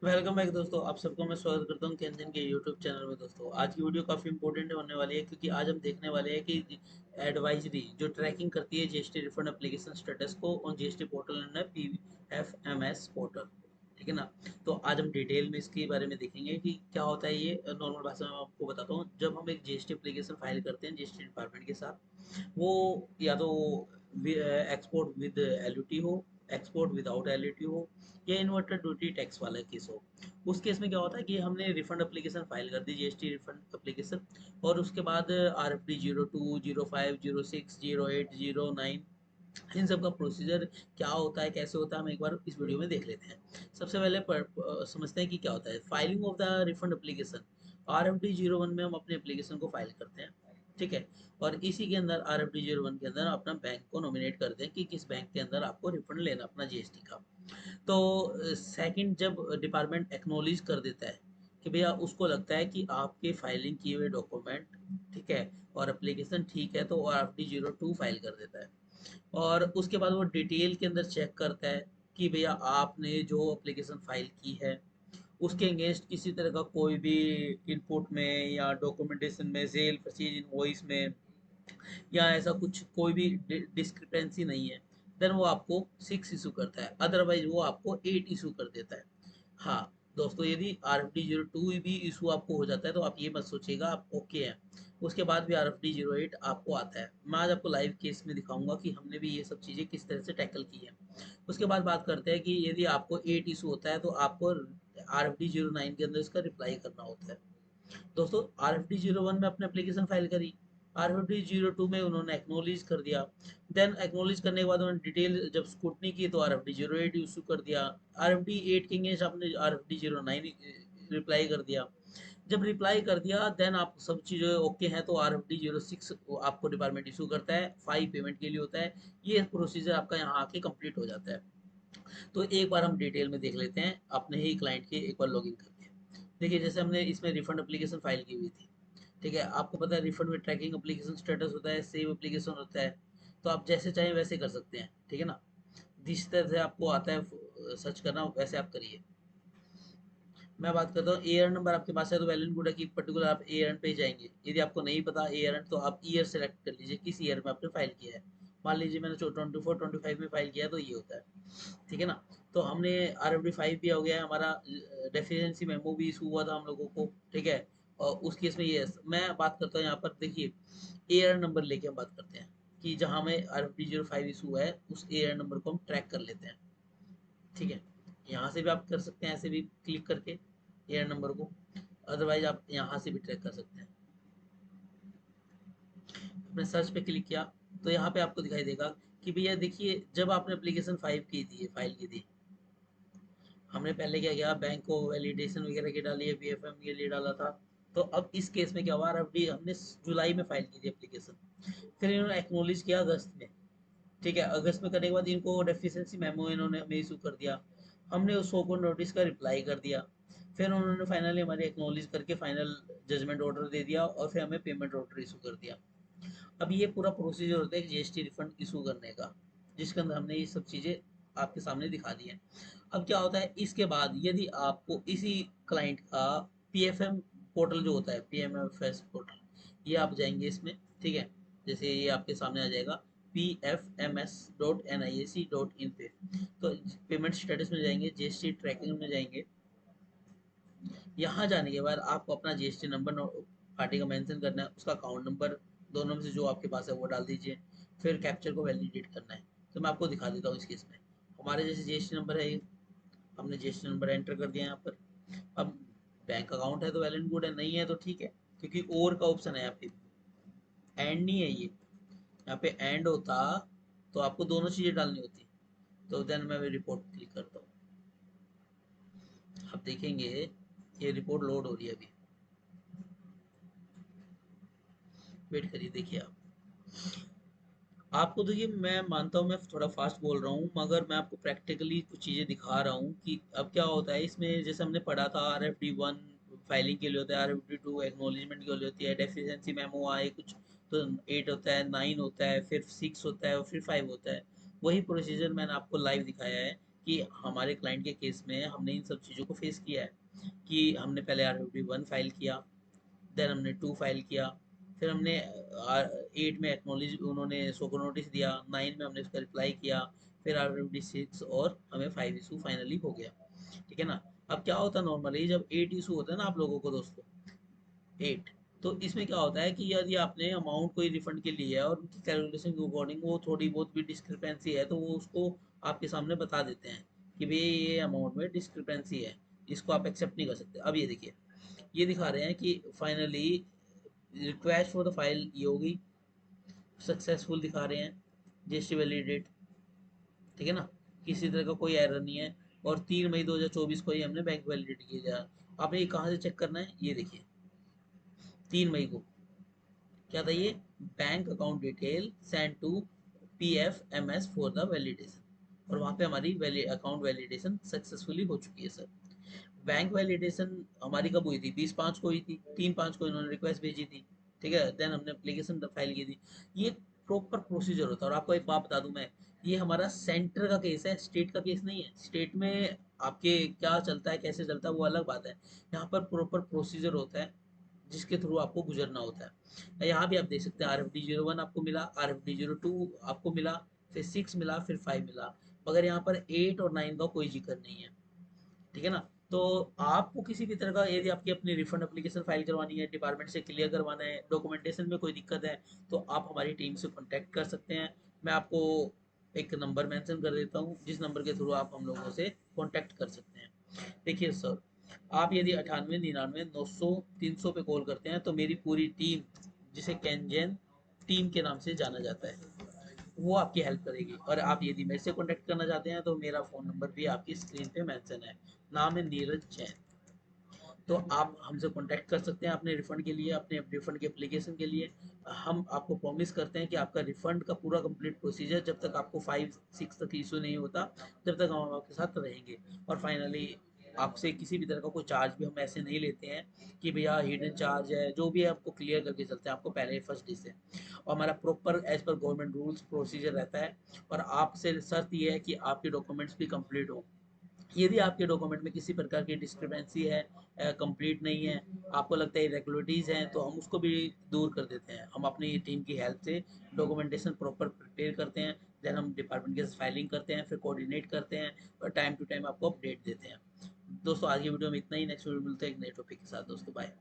Welcome back दोस्तों। आप सबको मैं स्वागत करता हूँ कैनजन के यूट्यूब चैनल में। दोस्तों आज की वीडियो काफ़ी इंपॉर्टेंट होने वाली है क्योंकि आज हम देखने वाले हैं कि एडवाइजरी जो ट्रैकिंग करती है जीएसटी रिफंड एप्लीकेशन स्टेटस को on GST portal and PFMS portal. ठीक है ना। तो आज हम डिटेल में इसके बारे में देखेंगे कि क्या होता है। ये नॉर्मल भाषा में मैं आपको बताता हूँ। जब हम एक जीएसटी एप्लीकेशन फाइल करते हैं जीएसटी डिपार्टमेंट के साथ, वो या तो एक्सपोर्ट विद एलयूटी हो, एक्सपोर्ट विदाउट एलयूटी हो, या इन्वर्टर ड्यूटी टैक्स वाला केस हो। उस केस में क्या होता है कि हमने रिफंड एप्लीकेशन फाइल कर दी, जीएसटी रिफंड एप्लीकेशन, और उसके बाद आर एफ डी 02, 05, 06, 08, 09, इन सब का प्रोसीजर क्या होता है, कैसे होता है, हम एक बार इस वीडियो में देख लेते हैं। सबसे पहले समझते हैं कि क्या होता है filing of the refund application. R F D 01 में हम अपने एप्लीकेशन को फाइल करते हैं। ठीक है। और इसी के अंदर आर एफ डी 01 के अंदर अपना बैंक को नॉमिनेट करते हैं कि किस बैंक के अंदर आपको रिफंड लेना अपना जीएसटी का। तो सेकंड, जब डिपार्टमेंट एक्नॉलेज कर देता है कि भैया उसको लगता है कि आपके फाइलिंग किए हुए डॉक्यूमेंट ठीक है और एप्लीकेशन ठीक है, तो आर एफ डी 02 फाइल कर देता है। और उसके बाद वो डिटेल के अंदर चेक करता है कि भैया आपने जो एप्लीकेशन फाइल की है उसके अगेंस्ट किसी तरह का कोई भी इनपुट में या डॉक्यूमेंटेशन में, सेल परचेज इनवॉइस में, या ऐसा कुछ कोई भी डिस्क्रिपेंसी नहीं है, देन वो आपको 6 इशू करता है। अदरवाइज वो आपको 8 इशू कर देता है। हाँ दोस्तों, यदि आर एफ डी 02 भी इशू आपको हो जाता है तो आप ये मत सोचिएगा आप ओके हैं। उसके बाद भी आर एफ डी 08 आपको आता है। मैं आज आपको लाइव केस में दिखाऊंगा कि हमने भी ये सब चीज़ें किस तरह से टैकल की है। उसके बाद बात करते हैं कि यदि आपको 8 इशू होता है तो आपको आर एफ डी 09 के अंदर इसका रिप्लाई करना होता है। दोस्तों आर एफ डी 01 में अपने एप्लीकेशन फाइल करी, आर एफ डी 02 में उन्होंने एक्नोलेज कर दिया। देन एक्नोलेज करने के बाद उन्होंने डिटेल जब स्कूटनी की तो आर एफ डी 08 इशू कर दिया। आर एफ डी 8 के अगेंस्ट आपने आर एफ डी 09 रिप्लाई कर दिया। जब रिप्लाई कर दिया देन आप सब चीज़ें ओके हैं तो आर एफ डी 06 आपको डिपार्टमेंट इशू करता है, फाइल पेमेंट के लिए होता है। ये प्रोसीजर आपका यहाँ आके कंप्लीट हो जाता है। तो एक बार हम डिटेल में देख लेते हैं अपने ही क्लाइंट के एक बार लॉगिन करके। देखिए जैसे हमने इसमें रिफंड एप्लीकेशन फाइल की हुई थी। ठीक है, आपको पता है रिफंड में ट्रैकिंग एप्लीकेशन स्टेटस होता है, सेव एप्लीकेशन होता है। तो आप जैसे चाहें वैसे कर सकते हैं। ठीक है ना। जिस तरह से आपको आता है सर्च करना वैसे आप करिए। मैं बात करता हूँ एयर नंबर आपके पास है तो वेल एंड गुड है कि पर्टिकुलर आप एयर पे जाएंगे। यदि आपको नहीं पता एयर तो आप ईयर सेलेक्ट कर लीजिए किस ईयर में आपने फाइल किया है। मान लीजिए मैंने 24-25 में फाइल किया है तो ये होता है। ठीक है ना। तो हमने आर एफ डी 5 भी हो गया है हमारा, डेफिशिएंसी मेमो भी इशू हुआ था हम लोगों को। ठीक है। और उस केस में ये मैं बात करता हूँ यहाँ पर देखिए, एयर नंबर लेके हम बात करते हैं कि जहाँ में आर एफ डी 05 इशू है उस एयर नंबर को हम ट्रैक कर लेते हैं। ठीक है। यहाँ से भी आप कर सकते हैं, ऐसे भी क्लिक करके एयर नंबर को। अदरवाइज आप यहाँ से भी ट्रैक कर सकते हैं। आपने सर्च पे क्लिक किया तो यहाँ पे आपको दिखाई देगा कि भैया देखिए जब आपने एप्लीकेशन फाइल की थी, हमने पहले क्या किया, बैंक को वैलिडेशन वगैरह की डाली है, बीएफएम के लिए डाला था। तो अब इस केस में क्या हुआ, आरएफडी हमने जुलाई में फाइल की थी एप्लीकेशन, फिर इन्होंने एक्नोलेज किया अगस्त में। ठीक है, अगस्त में करने के बाद इनको डेफिशिएंसी मेमो इन्होंने हमें इशू कर दिया। हमने उस शो को नोटिस का रिप्लाई कर दिया। फिर उन्होंने फाइनली हमारे एक्नोलेज करके फाइनल जजमेंट ऑर्डर दे दिया और फिर हमें पेमेंट ऑर्डर इशू कर दिया। अब ये पूरा प्रोसीजर होता है जीएसटी रिफंड इशू करने का, जिसके अंदर हमने ये सब चीज़ें आपके सामने दिखा दी हैं। अब क्या होता है इसके बाद, यदि आपको इसी क्लाइंट का पीएफएम पोर्टल जो होता है, पीएमएफएस पोर्टल, ये आप जाएंगे इसमें। ठीक है। जैसे ये आपके सामने आ जाएगा pfms.nic.in पे, तो पेमेंट स्टेटस में जाएंगे, जीएसटी ट्रैकिंग में जाएंगे। यहाँ जाने के बाद आपको अपना जीएसटी नंबर पार्टी का मेंशन करना है, उसका अकाउंट नंबर दोनों में से जो आपके पास है वो डाल दीजिए। फिर कैप्चर को वैलिडेट करना है। तो मैं आपको दिखा देता हूँ इस केस में। हमारे जैसे जीएसटी नंबर है ये, हमने जीएसटी नंबर एंटर कर दिया यहाँ पर। अब बैंक अकाउंट है तो वेल एंड गुड है, नहीं है तो ठीक है, क्योंकि और का ऑप्शन है यहाँ पे, एंड नहीं है ये। यहाँ पे एंड होता तो आपको दोनों चीजें डालनी होती। तो देन मैं रिपोर्ट क्लिक करता हूँ। आप देखेंगे ये रिपोर्ट लोड हो रही है अभी। वेट करिए, देखिए आप। आपको देखिए मैं मानता हूँ मैं थोड़ा फास्ट बोल रहा हूँ, मगर मैं आपको प्रैक्टिकली कुछ चीज़ें दिखा रहा हूँ कि अब क्या होता है इसमें। जैसे हमने पढ़ा था आर एफ डी 1 फाइलिंग के लिए होता है, आर एफ डी 2 एक्नोलेजमेंट के लिए होती है, डेफिशिएंसी मेमो आए कुछ तो 8 होता है, 9 होता है, फिर 6 होता है और फिर 5 होता है। वही प्रोसीजर मैंने आपको लाइव दिखाया है कि हमारे क्लाइंट के केस में हमने इन सब चीज़ों को फेस किया है कि हमने पहले RFD 1 फाइल किया, देन हमने 2 फाइल किया, फिर हमने 8 में एक्नॉलेज उन्होंने शो को नोटिस दिया, 9 में हमने उसका रिप्लाई किया, फिर RFD 6 और हमें 5 इशू फाइनली हो गया। ठीक है ना। अब क्या होता है नॉर्मली जब 8 इशू होता है ना आप लोगों को दोस्तों, 8, तो इसमें क्या होता है कि यदि आपने अमाउंट कोई रिफंड के लिए है और उनकी कैलकुलेशन के अकॉर्डिंग वो थोड़ी बहुत भी डिस्क्रिपेंसी है तो वो उसको आपके सामने बता देते हैं कि भाई ये अमाउंट में डिस्क्रिपेंसी है, इसको आप एक्सेप्ट नहीं कर सकते। अब ये देखिए, ये दिखा रहे हैं कि finally request for the file ये होगी सक्सेसफुल, दिखा रहे हैं जीएसटी वैलिडेट। ठीक है ना, किसी तरह का कोई एरर नहीं है। और 3 मई 2024 को ही हमने बैंक वैलिडेट किया। आपने ये कहाँ से चेक करना है, ये देखिए 3 मई को क्या था ये, bank account detail send to PFMS for the validation, और वहाँ पे हमारी अकाउंट वैलिडेशन सक्सेसफुली हो चुकी है सर। बैंक वैलिडेशन हमारी कब हुई थी, 20/5 को हुई थी, 3/5 को इन्होंने रिक्वेस्ट भेजी थी। ठीक है, देन हमने एप्लीकेशन फाइल की थी। ये प्रॉपर प्रोसीजर होता है। और आपको एक बात बता दूं मैं, ये हमारा सेंटर का केस है, स्टेट का केस नहीं है। स्टेट में आपके क्या चलता है कैसे चलता है वो अलग बात है, यहाँ पर प्रॉपर प्रोसीजर होता है जिसके थ्रू आपको गुजरना होता है। यहाँ भी आप देख सकते हैं RFD 01 आपको मिला, RFD 02 आपको मिला, फिर 6 मिला, फिर 5 मिला, मगर यहाँ पर 8 और 9 का कोई जिक्र नहीं है। ठीक है ना। तो आपको किसी भी तरह का यदि आपकी अपनी रिफंड एप्लीकेशन फाइल करवानी है, डिपार्टमेंट से क्लियर करवाना है, डॉक्यूमेंटेशन में कोई दिक्कत है, तो आप हमारी टीम से कॉन्टैक्ट कर सकते हैं। मैं आपको एक नंबर मेंशन कर देता हूँ जिस नंबर के थ्रू आप हम लोगों से कॉन्टैक्ट कर सकते हैं। देखिए सर, आप यदि 98 99 900 300 पे कॉल करते हैं तो मेरी पूरी टीम, जिसे कैनजेन टीम के नाम से जाना जाता है, वो आपकी हेल्प करेगी। और आप यदि मेरे से कॉन्टैक्ट करना चाहते हैं तो मेरा फ़ोन नंबर भी आपकी स्क्रीन पे मेंशन है, नाम है नीरज जैन। तो आप हमसे कॉन्टैक्ट कर सकते हैं अपने रिफंड के लिए, अपने रिफंड के एप्लीकेशन के लिए। हम आपको प्रॉमिस करते हैं कि आपका रिफंड का पूरा कंप्लीट प्रोसीजर जब तक आपको 5 6 तक इशू नहीं होता जब तक हम आपके साथ रहेंगे। और फाइनली आपसे किसी भी तरह का कोई चार्ज भी हम ऐसे नहीं लेते हैं कि भैया हिडन चार्ज है, जो भी है आपको क्लियर करके चलते हैं आपको पहले फर्स्ट डे से। और हमारा proper as per government rules procedure रहता है। और आपसे शर्त ये है कि आपके डॉक्यूमेंट्स भी कंप्लीट हो। यदि आपके डॉक्यूमेंट में किसी प्रकार की डिस्क्रिपेंसी है, कंप्लीट नहीं है, आपको लगता है इरेगुलरिटीज़ हैं, तो हम उसको भी दूर कर देते हैं। हम अपनी टीम की हेल्प से डॉक्यूमेंटेशन प्रॉपर प्रिपेयर करते हैं, देन हम डिपार्टमेंट के साथ फाइलिंग करते हैं, फिर कोऑर्डिनेट करते हैं और टाइम टू टाइम आपको अपडेट देते हैं। दोस्तों आज की वीडियो में इतना ही। नेक्स्ट वीडियो मिलते हैं एक नए टॉपिक के साथ। दोस्तों बाय।